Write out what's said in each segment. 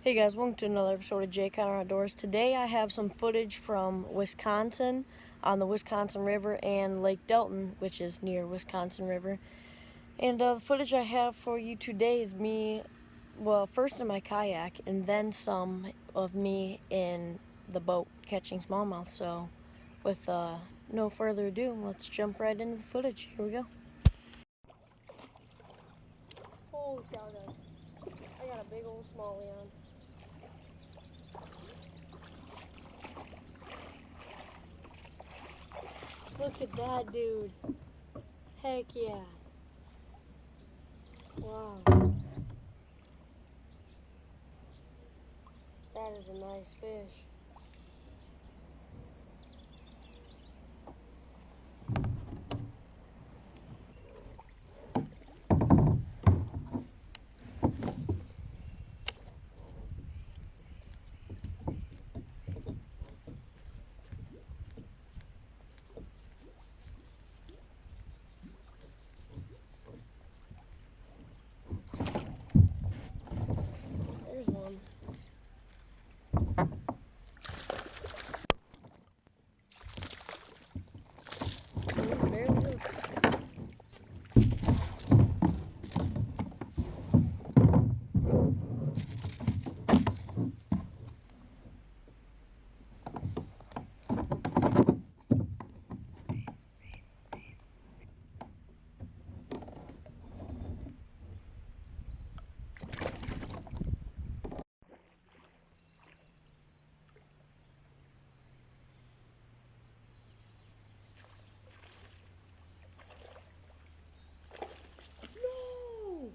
Hey guys, welcome to another episode of Jay Connor Outdoors. Today I have some footage from Wisconsin on the Wisconsin River and Lake Delton, which is near Wisconsin River. And the footage I have for you today is me, well, first in my kayak and then some of me in the boat catching smallmouth. So with no further ado, let's jump right into the footage. Here we go. Holy cow, guys. I got a big old smallie on. Look at that, dude. Heck yeah. Wow. That is a nice fish. There's one. He's barely hooked. No!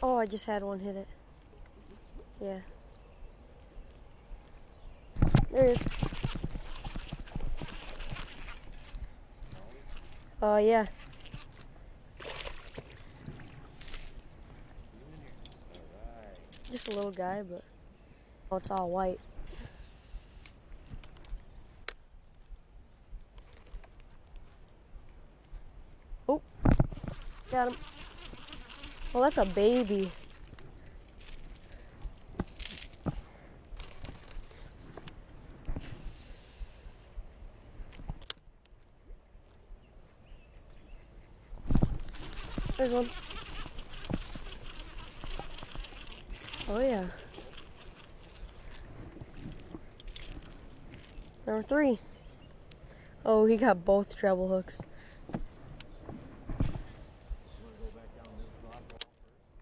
Oh, I just had one hit it. Yeah. There it is. Oh, yeah. Just a little guy, but oh, it's all white. Oh, got him. Well, that's a baby. There's one. Oh, yeah. Number 3. Oh, he got both treble hooks.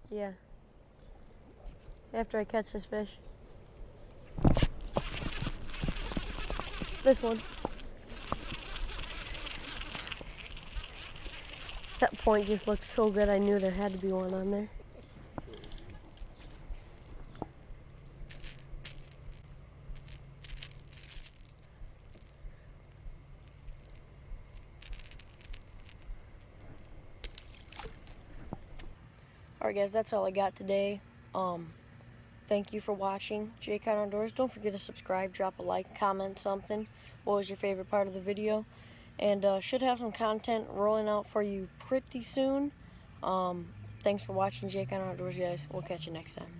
Yeah. After I catch this fish. This one. That point just looked so good, I knew there had to be one on there. Alright guys, that's all I got today. Thank you for watching Jay Connor Outdoors. Don't forget to subscribe, drop a like, comment something. What was your favorite part of the video? And should have some content rolling out for you pretty soon. Thanks for watching Jay Connor Outdoors, guys. We'll catch you next time.